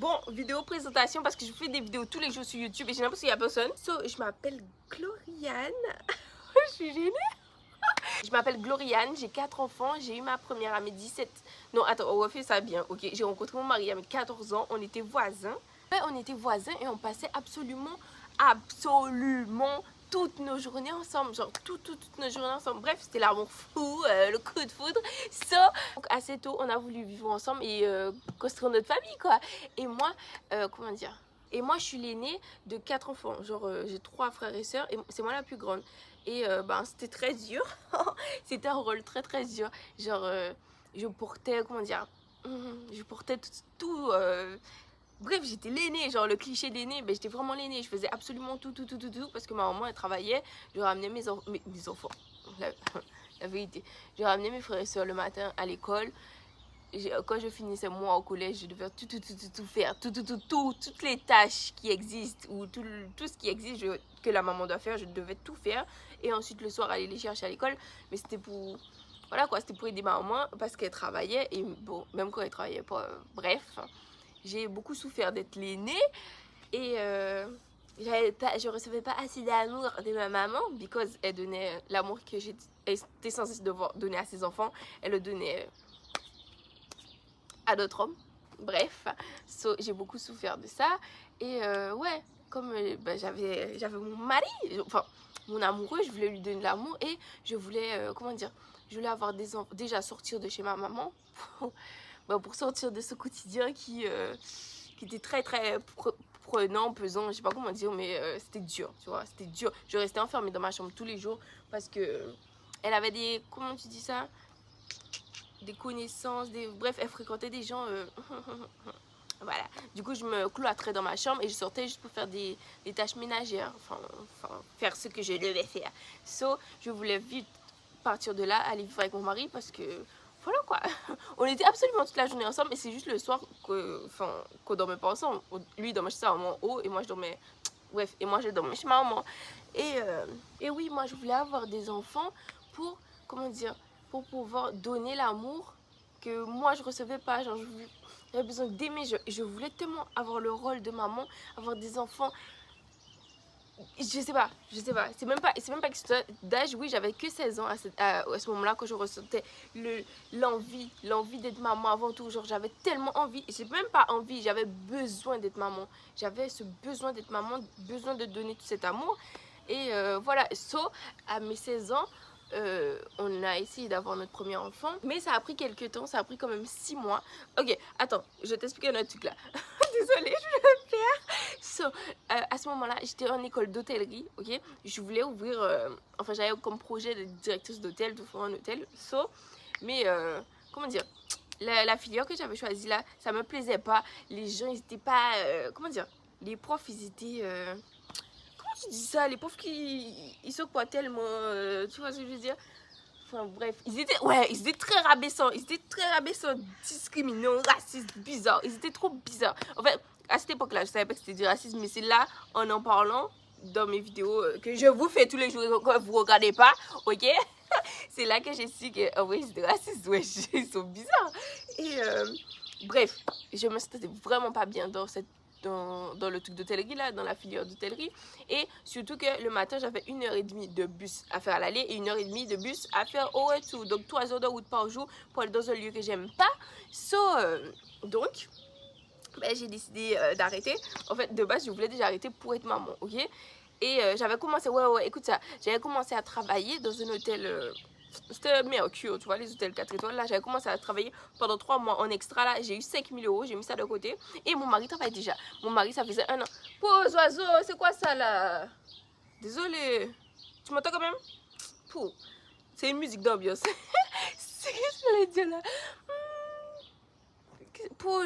Bon, vidéo présentation parce que je fais des vidéos tous les jours sur YouTube et j'ai l'impression qu'il n'y a personne. Je m'appelle Gloriane. Je suis gênée. Je m'appelle Gloriane, j'ai 4 enfants. J'ai eu ma première à mes 17. Non, attends, on refait ça bien, ok. J'ai rencontré mon mari à mes 14 ans. On était voisins. On était voisins et on passait absolument toutes nos journées ensemble, genre toutes nos journées ensemble. Bref, c'était l'amour fou, le coup de foudre. Donc assez tôt, on a voulu vivre ensemble et construire notre famille, quoi. Et moi, comment dire? Et moi, je suis l'aînée de 4 enfants. Genre, j'ai 3 frères et sœurs et c'est moi la plus grande. Et ben, c'était très dur. C'était un rôle très très dur. Genre, je portais, comment dire? Je portais tout bref, j'étais l'aînée, genre le cliché d'aînée, mais j'étais vraiment l'aînée. Je faisais absolument tout parce que ma maman elle travaillait. Je ramenais mes enfants, la vérité. Je ramenais mes frères et soeurs le matin à l'école. Quand je finissais moi au collège, je devais tout faire, toutes les tâches qui existent ou tout ce qui existe que la maman doit faire, je devais tout faire. Et ensuite le soir aller les chercher à l'école, mais c'était pour voilà quoi, c'était pour aider ma maman parce qu'elle travaillait et bon, même quand elle travaillait pas, bref. J'ai beaucoup souffert d'être l'aînée et je recevais pas assez d'amour de ma maman because elle donnait l'amour que j'étais censée devoir donner à ses enfants, elle le donnait à d'autres hommes. Bref, j'ai beaucoup souffert de ça et ouais, comme j'avais mon mari, enfin mon amoureux, je voulais lui donner de l'amour et je voulais, comment dire, je voulais avoir des enfants, déjà sortir de chez ma maman pour sortir de ce quotidien qui était très très prenant, pesant, je sais pas comment dire, mais c'était dur, tu vois, c'était dur. Je restais enfermée dans ma chambre tous les jours parce que elle avait des, comment tu dis ça, des connaissances, bref, elle fréquentait des gens, voilà. Du coup, je me cloîtrais dans ma chambre et je sortais juste pour faire des tâches ménagères, enfin, faire ce que je devais faire. Je voulais vite partir de là, aller vivre avec mon mari parce que voilà quoi, on était absolument toute la journée ensemble et c'est juste le soir qu'on dormait pas ensemble. Lui il dormait chez sa maman en haut et moi je dormais, bref, et moi je dormais chez ma maman. Et oui, moi je voulais avoir des enfants pour, comment dire, pour pouvoir donner l'amour que moi je recevais pas. Genre j'avais besoin d'aimer, je voulais tellement avoir le rôle de maman, avoir des enfants. Je sais pas, c'est même pas question d'âge. Oui, j'avais que 16 ans à ce moment-là quand je ressentais l'envie d'être maman avant tout. Genre j'avais tellement envie, j'ai même pas envie, j'avais besoin d'être maman. J'avais ce besoin d'être maman, besoin de donner tout cet amour. Et voilà, à mes 16 ans, on a essayé d'avoir notre premier enfant. Mais ça a pris quelques temps, ça a pris quand même 6 mois. Ok, attends, je t'explique un autre truc là. Désolée, je vais le faire. À ce moment-là, j'étais en école d'hôtellerie, ok. Je voulais ouvrir, enfin j'avais comme projet de directrice d'hôtel, d'ouvrir un hôtel. Mais comment dire, la filière que j'avais choisie là, ça me plaisait pas. Les gens, ils étaient pas, comment dire, les profs, ils étaient, comment tu dis ça, les profs ils sont pas tellement, tu vois ce que je veux dire. Enfin bref, ils étaient très rabaissants, discriminants, racistes, bizarres, ils étaient trop bizarres. En fait, à cette époque-là, je savais pas que c'était du racisme, mais c'est là, en parlant dans mes vidéos que je vous fais tous les jours quand vous regardez pas, ok? C'est là que j'ai su que, oh oui, c'est du racisme, ouais, ils sont bizarres. Et bref, je me sentais vraiment pas bien dans le truc d'hôtellerie là, dans la filière d'hôtellerie. Et surtout que le matin j'avais 1h30 de bus à faire à l'aller et 1h30 de bus à faire au retour, donc 3 heures de route par jour pour aller dans un lieu que j'aime pas. Donc j'ai décidé d'arrêter. En fait de base je voulais déjà arrêter pour être maman, ok. Et j'avais commencé, écoute ça, j'avais commencé à travailler dans un hôtel, c'était Mercure, tu vois, les hôtels 4 étoiles. Là, j'avais commencé à travailler pendant 3 mois en extra. Là, j'ai eu 5000 €, j'ai mis ça de côté. Et mon mari travaille déjà. Mon mari, ça faisait 1 an. Pause, oiseau, c'est quoi ça là? Désolée. Tu m'entends quand même? C'est une musique d'ambiance. C'est ce que je voulais dire là.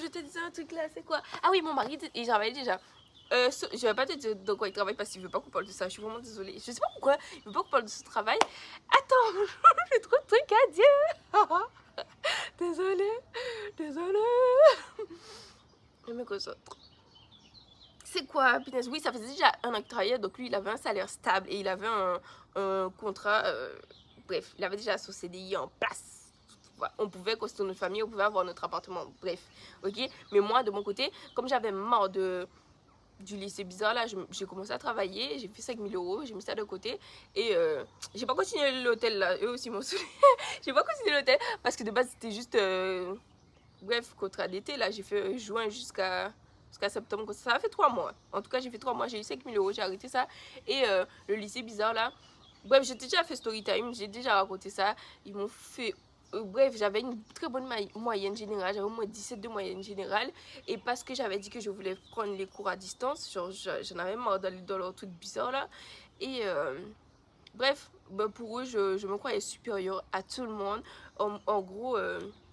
Je te disais un truc là, c'est quoi? Ah oui, mon mari, il travaille déjà. Je vais pas te dire de quoi il travaille parce qu'il veut pas qu'on parle de ça. Je suis vraiment désolée. Je sais pas pourquoi il veut pas qu'on parle de ce travail. Attends, j'ai trop de trucs à dire. Désolée. Je me concentre. C'est quoi, punaise? Oui, ça faisait déjà 1 an qu'il travaillait, donc lui, il avait un salaire stable et il avait un contrat. Bref, il avait déjà son CDI en place. on pouvait construire notre famille, on pouvait avoir notre appartement, bref, ok. Mais moi, de mon côté, comme j'avais marre du lycée bizarre là, j'ai commencé à travailler, j'ai fait 5 000 euros, j'ai mis ça de côté et j'ai pas continué l'hôtel là, eux aussi m'ont saoulé. J'ai pas continué l'hôtel parce que de base c'était juste bref, contrat d'été là, j'ai fait juin jusqu'à septembre, ça a fait 3 mois. En tout cas, j'ai fait 3 mois, j'ai eu 5 000 euros, j'ai arrêté ça. Et le lycée bizarre là, bref, j'ai déjà fait story time, j'ai déjà raconté ça. Ils m'ont fait bref, j'avais une très bonne moyenne générale, j'avais au moins 17 de moyenne générale. Et parce que j'avais dit que je voulais prendre les cours à distance, genre j'en avais marre d'aller dans leur truc bizarre là. Et bref, bah pour eux, je me croyais supérieure à tout le monde. En gros,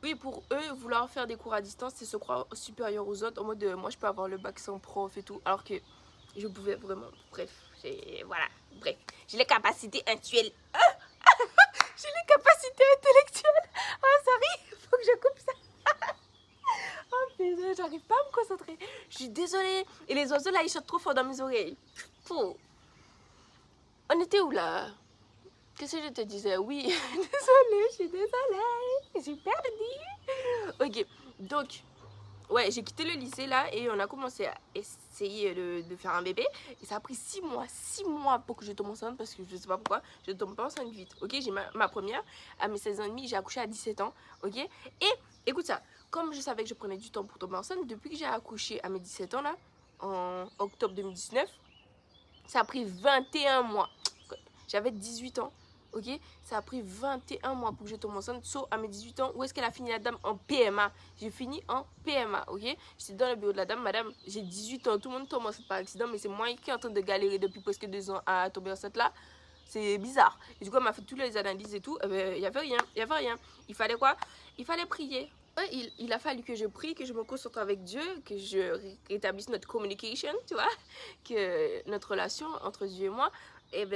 oui, pour eux, vouloir faire des cours à distance, c'est se croire supérieur aux autres. En mode, moi je peux avoir le bac sans prof et tout, alors que je pouvais vraiment, bref, voilà, bref, j'ai les capacités intellectuelles. J'ai les capacités intellectuelles. Oh, sorry, faut que je coupe ça. Oh, putain, j'arrive pas à me concentrer. Je suis désolée. Et les oiseaux, là, ils chantent trop fort dans mes oreilles. Fou. On était où, là? Qu'est-ce que je te disais? Oui, désolée, je suis désolée. J'ai perdu. Ok, donc... Ouais, j'ai quitté le lycée là et on a commencé à essayer de faire un bébé. Et ça a pris 6 mois pour que je tombe enceinte parce que je sais pas pourquoi, je tombe pas enceinte vite. Ok, j'ai ma première à mes 16 ans et demi, j'ai accouché à 17 ans. Ok, et écoute ça, comme je savais que je prenais du temps pour tomber enceinte, depuis que j'ai accouché à mes 17 ans là, en octobre 2019, ça a pris 21 mois. J'avais 18 ans. Ok, ça a pris 21 mois pour que je tombe enceinte. Sauf à mes 18 ans, où est-ce qu'elle a fini la dame? En PMA. J'ai fini en PMA, ok. J'étais dans le bureau de la dame, madame, j'ai 18 ans, tout le monde tombe enceinte par accident, mais c'est moi qui est en train de galérer depuis presque 2 ans à tomber enceinte là. C'est bizarre. Et du coup, elle m'a fait toutes les analyses et tout. Il n'y avait rien, il n'y avait rien. Il fallait quoi? Il fallait prier. Il a fallu que je prie, que je me concentre avec Dieu, que je rétablisse notre communication, tu vois, que notre relation entre Dieu et moi, et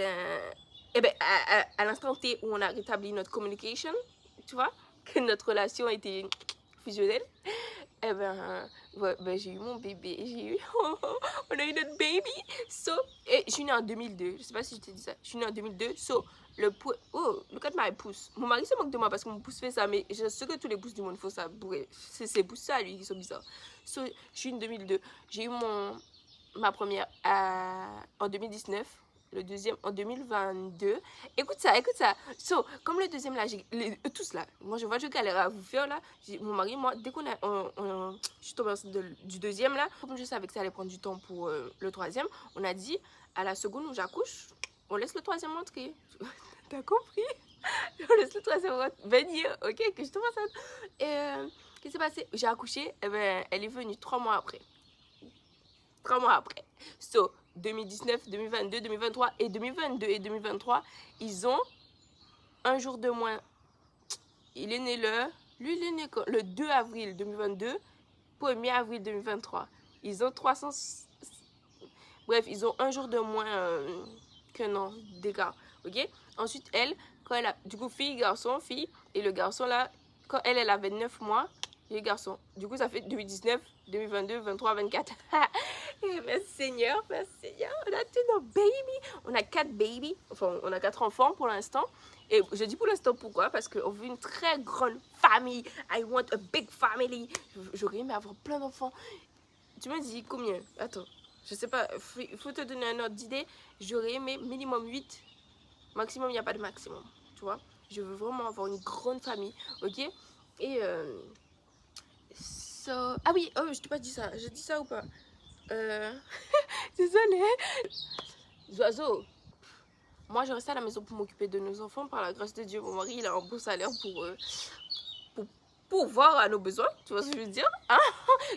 à l'instant T où on a rétabli notre communication, tu vois, que notre relation était fusionnelle, ouais, j'ai eu mon bébé, on a eu notre baby. So, et je suis née en 2002, je sais pas si je t'ai dit ça, je suis née en 2002, so, look at my pouce. Mon mari se moque de moi parce que mon pouce fait ça, mais je sais que tous les pouces du monde font ça, c'est ses pouces ça lui qui sont bizarres. So, je suis en 2002, j'ai eu ma première en 2019. Le deuxième en 2022. Écoute ça, écoute ça. So, comme le deuxième là, tous là, moi je vois, je galère à vous faire là. Mon mari, moi, dès qu'on a, je suis tombée enceinte du deuxième là, comme je savais que ça allait prendre du temps pour le troisième, on a dit à la seconde où j'accouche, on laisse le troisième entrer. T'as compris? On laisse le troisième venir, ok, que je tombe enceinte. Et qu'est-ce qui s'est passé? J'ai accouché, et elle est venue 3 mois après. 3 mois après. So, 2019, 2022, 2023 et 2022 et 2023, ils ont un jour de moins. Il est né lui il est né le 2 avril 2022, 1er avril 2023. Ils ont 300, bref, ils ont un jour de moins qu'un an d'écart, ok. Ensuite, elle, quand elle a, du coup, fille, et le garçon là, quand elle avait 9 mois, et le garçon, du coup, ça fait 2019, 2022, 23, 24. Merci Seigneur, on a tous nos babies, on a 4 babies, enfin on a 4 enfants pour l'instant. Et je dis pour l'instant pourquoi? Parce qu'on veut une très grande famille. I want a big family. J'aurais aimé avoir plein d'enfants. Tu me dis combien? Attends, je sais pas, il faut te donner un ordre d'idée. J'aurais aimé minimum 8, maximum, il n'y a pas de maximum, tu vois. Je veux vraiment avoir une grande famille, ok. Et ah oui, oh, je t'ai pas dit ça, je dis ça ou pas? Désolée. Oiseaux. Moi, je reste à la maison pour m'occuper de nos enfants par la grâce de Dieu. Mon mari, il a un beau salaire pour pourvoir à nos besoins. Tu vois ce que je veux dire? Hein?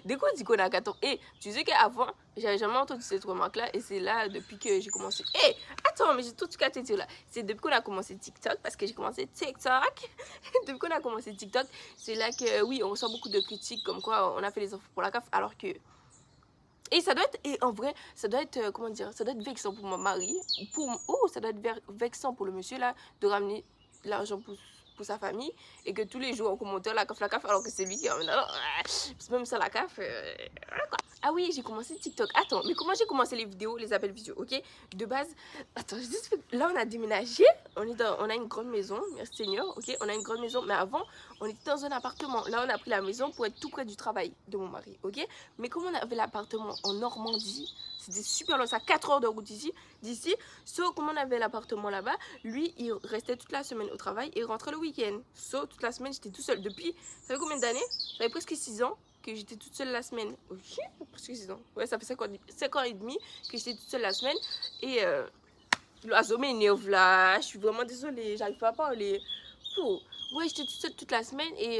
Dès qu'on dit qu'on a 14 ans. Et tu sais qu'avant, j'avais jamais entendu cette remarque-là. Et c'est là, depuis que j'ai commencé. Attends, mais j'ai tout ce qu'à te dire là. C'est depuis qu'on a commencé TikTok, parce que j'ai commencé TikTok. Depuis qu'on a commencé TikTok, c'est là que, oui, on reçoit beaucoup de critiques comme quoi on a fait les enfants pour la CAF, alors que. Et ça doit être, et en vrai, ça doit être, comment dire, ça doit être vexant pour mon mari, ça doit être vexant pour le monsieur là, de ramener l'argent pour sa famille et que tous les jours en commentaire la CAF alors que c'est lui qui est en même ça la CAF. Voilà quoi. Ah oui, j'ai commencé TikTok. Attends, mais comment j'ai commencé les vidéos, les appels vidéo, ok? De base, attends, là on a déménagé, on a une grande maison, merci Seigneur, ok? On a une grande maison, mais avant, on était dans un appartement. Là, on a pris la maison pour être tout près du travail de mon mari, ok? Mais comme on avait l'appartement en Normandie, c'était super loin, ça 4 heures de route d'ici. Sauf comme on avait l'appartement là-bas, lui, il restait toute la semaine au travail et il rentrait le week-end. Sauf toute la semaine, j'étais tout seul. Depuis, ça fait combien d'années? Ça fait presque 6 ans que j'étais toute seule la semaine. Ok, presque 6 ans. Ouais, ça fait 5 ans et demi que j'étais toute seule la semaine. Et l'oiseau m'énerve là. Je suis vraiment désolée, j'arrive pas à parler. Oh. Ouais, j'étais toute seule toute la semaine et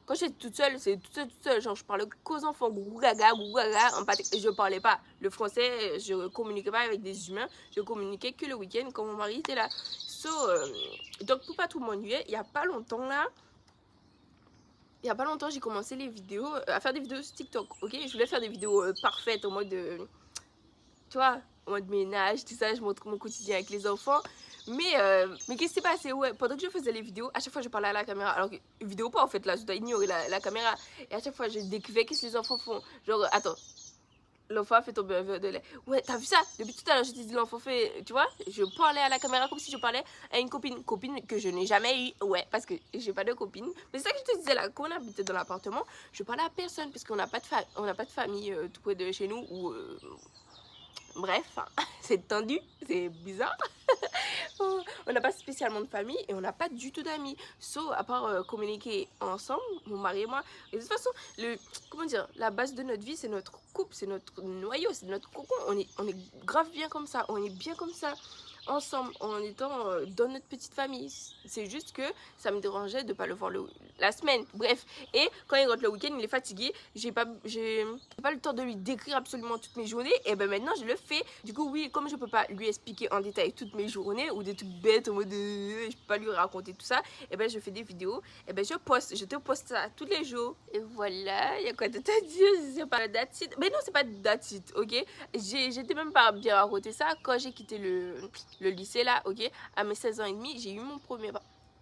quand j'étais toute seule, c'est toute seule. Genre, je parlais qu'aux enfants, gougou gaga, et je parlais pas le français, je communiquais pas avec des humains, je communiquais que le week-end quand mon mari était là. So, donc, pour pas tout m'ennuyer, il y a pas longtemps là, j'ai commencé les vidéos, à faire des vidéos sur TikTok, ok? Je voulais faire des vidéos parfaites en mode, tu vois, en mode ménage, tout ça, je montre mon quotidien avec les enfants. Mais qu'est-ce qui s'est passé? Ouais, pendant que je faisais les vidéos, à chaque fois je parlais à la caméra. Alors que vidéo pas en fait, là, je dois ignorer la caméra. Et à chaque fois je décrivais qu'est-ce que les enfants font. Genre, attends, l'enfant a fait tomber un verre de lait. Ouais, t'as vu ça? Depuis tout à l'heure, je t'ai dit l'enfant fait, tu vois, je parlais à la caméra comme si je parlais à une copine que je n'ai jamais eue. Ouais, parce que j'ai pas de copine. Mais c'est ça que je te disais là, quand on habitait dans l'appartement, je parlais à personne parce qu'on n'a pas de famille tout près de chez nous ou bref, c'est tendu, c'est bizarre. On n'a pas spécialement de famille et on n'a pas du tout d'amis. Sauf à part communiquer ensemble, mon mari et moi. Et de toute façon, comment dire, la base de notre vie, c'est notre couple, c'est notre noyau, c'est notre cocon. On est grave bien comme ça, on est bien comme ça. Ensemble, en étant dans notre petite famille. C'est juste que ça me dérangeait de ne pas le voir la semaine. Bref, et quand il rentre le week-end, il est fatigué. J'ai pas le temps de lui décrire absolument toutes mes journées. Et ben maintenant, je le fais. Du coup, oui, comme je peux pas lui expliquer en détail toutes mes journées ou des trucs bêtes en mode je peux pas lui raconter tout ça, et ben je fais des vidéos. Et ben je te poste ça tous les jours. Et voilà, il y a quoi de te dire? C'est pas that's it. Mais non, c'est pas that's it, ok? J'étais même pas bien raconter ça quand j'ai quitté le lycée là, ok, à mes 16 ans et demi, j'ai eu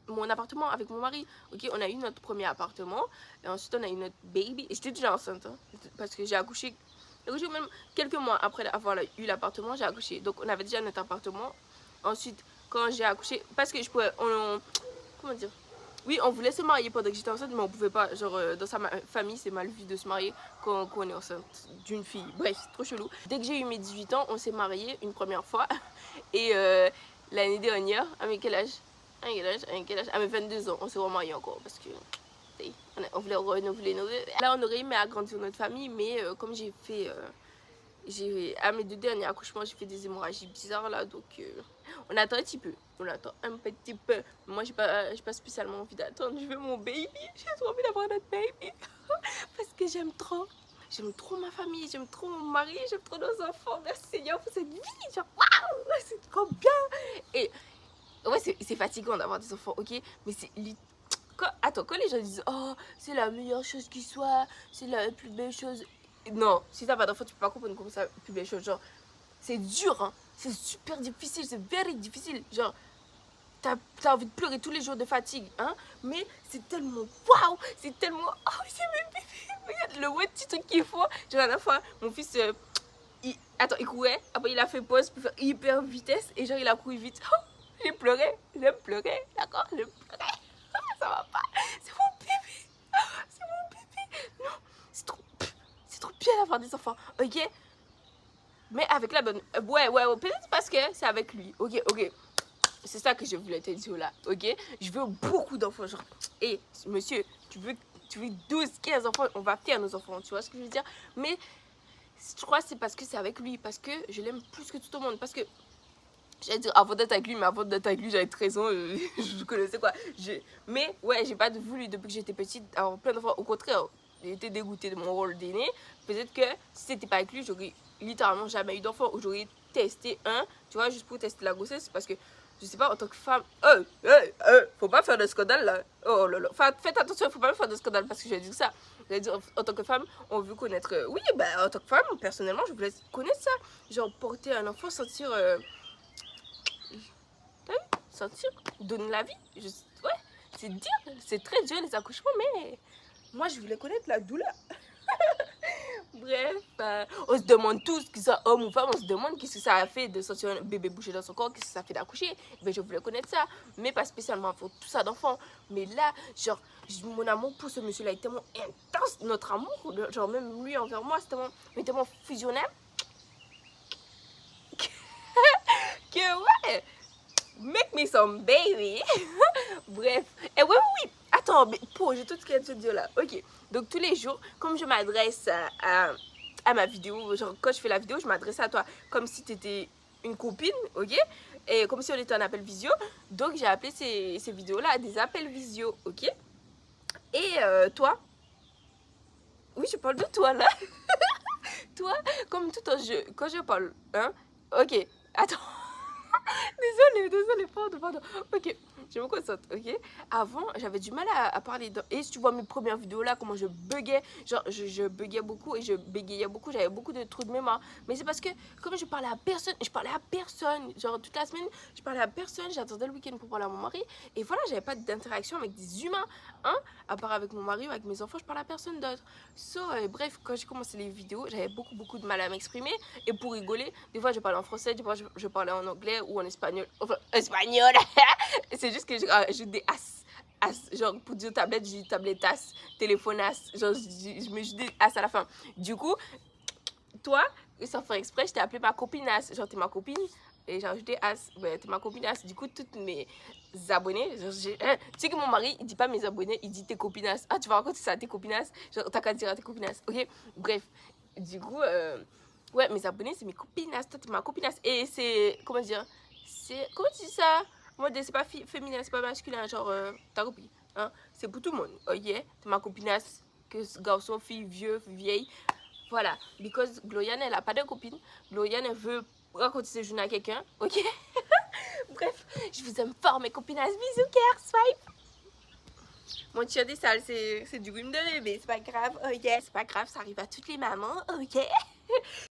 mon appartement avec mon mari, ok, on a eu notre premier appartement, et ensuite on a eu notre baby, et j'étais déjà enceinte, hein, parce que j'ai accouché même quelques mois après avoir eu l'appartement, j'ai accouché, donc on avait déjà notre appartement. Ensuite, quand j'ai accouché, parce que je pouvais, comment dire, oui, on voulait se marier pendant que j'étais enceinte, mais on pouvait pas. Genre, dans sa famille, c'est mal vu de se marier quand on est enceinte d'une fille. Bref, trop chelou. Dès que j'ai eu mes 18 ans, on s'est mariés une première fois. Et l'année dernière, à mes quel âge? À mes 22 ans, on s'est remariés encore parce que on voulait renouveler nos vœux. Là, on aurait aimé agrandir notre famille, mais comme à mes 2 derniers accouchements, j'ai fait des hémorragies bizarres là, donc on attend un petit peu. On attend un petit peu. Moi, j'ai pas spécialement envie d'attendre. Je veux mon baby. J'ai trop envie d'avoir notre baby. Parce que j'aime trop. J'aime trop ma famille, j'aime trop mon mari, j'aime trop nos enfants. Merci Seigneur pour cette vie. Genre, waouh, c'est trop bien. Et ouais, c'est fatigant d'avoir des enfants, ok? Mais c'est quand les gens disent, oh, c'est la meilleure chose qui soit, c'est la plus belle chose. Non, si t'as pas d'enfant, tu peux pas comprendre comment c'est la plus belle chose. Genre, c'est dur, hein. C'est super difficile, c'est very difficile. Genre, t'as envie de pleurer tous les jours de fatigue, hein. Mais c'est tellement waouh, c'est tellement. Oh, c'est mes bébés. Regarde le ouais petit truc qu'il faut. Genre, à la fois, mon fils, il courait. Après, il a fait pause pour faire hyper vitesse. Et genre, il a couru vite. Oh, j'ai pleuré, d'accord, j'ai pleuré. Ça va pas. C'est mon bébé. C'est mon bébé. Non, c'est trop bien d'avoir des enfants, ok? Mais avec la bonne. Ouais, peut-être parce que c'est avec lui. Ok. C'est ça que je voulais te dire là, ok? Je veux beaucoup d'enfants, genre. Et monsieur, tu veux 12, 15 enfants, on va faire nos enfants, tu vois ce que je veux dire? Mais je crois que c'est parce que c'est avec lui, parce que je l'aime plus que tout le monde. Parce que, j'allais dire avant d'être avec lui, mais avant d'être avec lui, j'avais 13 ans, je connaissais quoi. Mais ouais, j'ai pas voulu depuis que j'étais petite avoir plein d'enfants. Au contraire, j'ai été dégoûtée de mon rôle d'aîné. Peut-être que si c'était pas avec lui, j'aurais littéralement jamais eu d'enfant. Ou j'aurais testé un, tu vois, juste pour tester la grossesse. Parce que, je sais pas, en tant que femme, faut pas faire de scandale là. Oh là là, faites attention, faut pas faire de scandale parce que je vais dire ça. Je vais dire, en tant que femme, on veut connaître. Oui, en tant que femme, personnellement, je voulais connaître ça. Genre, porter un enfant, sentir. T'as vu? Sentir, donner la vie. Ouais, c'est dur, c'est très dur les accouchements, mais moi je voulais connaître la douleur. Bref, on se demande tous, que ça homme ou femme, on se demande qu'est-ce que ça a fait de sentir un bébé bouger dans son corps, qu'est-ce que ça fait d'accoucher. Mais je voulais connaître ça, mais pas spécialement pour tout ça d'enfant. Mais là, genre, mon amour pour ce monsieur-là est tellement intense, notre amour, genre même lui envers moi, c'est tellement fusionnel que ouais, make me some baby. Bref, et oui, attends, mais j'ai tout ce qu'il y a de te dire là. Ok, donc tous les jours, comme je m'adresse à ma vidéo, genre quand je fais la vidéo, je m'adresse à toi comme si tu étais une copine, ok? Et comme si on était en appel visio. Donc j'ai appelé ces vidéos-là des appels visio, ok? Et toi, oui, je parle de toi là. Toi, comme tout en jeu, quand je parle, hein? Ok, attends. Désolée, pardon. Ok, je me concentre, ok. Avant, j'avais du mal à parler. Et si tu vois mes premières vidéos là, comment je buguais, genre je buguais beaucoup et je bégayais beaucoup, j'avais beaucoup de trous de mémoire. Mais c'est parce que, comme je parlais à personne, genre toute la semaine, je parlais à personne, j'attendais le week-end pour parler à mon mari. Et voilà, j'avais pas d'interaction avec des humains, hein, à part avec mon mari ou avec mes enfants, je parlais à personne d'autre. Bref, quand j'ai commencé les vidéos, j'avais beaucoup de mal à m'exprimer. Et pour rigoler, des fois je parlais en français, des fois je parlais en anglais ou en espagnol. Enfin, espagnol. C'est juste que je rajoute des as. Genre pour dire tablette, je dis tablettas, téléphonas. Genre je me dis des as à la fin. Du coup, toi, sans faire exprès, je t'ai appelé ma copinasse. Genre t'es ma copine. Et j'ai rajouté as. Ouais, t'es ma copinasse. Du coup, toutes mes abonnés. Genre, tu sais que mon mari, il dit pas mes abonnés, il dit tes copinasses. Ah, tu vas raconter ça à tes copinasses. Genre, t'as qu'à dire à tes copinasses. Ok? Bref. Du coup, ouais, mes abonnés, c'est mes copinasses. Toi, t'es ma copinasse. Et c'est. Comment dire? Comment tu dis ça? Moi, c'est pas féminin, c'est pas masculin. Genre, t'as compris. Hein? C'est pour tout le monde. Oh yeah, t'es ma copinasse. Que garçon, fille, vieux, vieille. Voilà. Because Gloriane, elle a pas de copine. Gloriane, elle veut raconter ses journées à quelqu'un. Ok? Bref, je vous aime fort, mes copinasses. Bisous, cœur, swipe. Mon tir des salles, c'est du rhume de bébé. C'est pas grave. Oh yeah, c'est pas grave, ça arrive à toutes les mamans. Ok?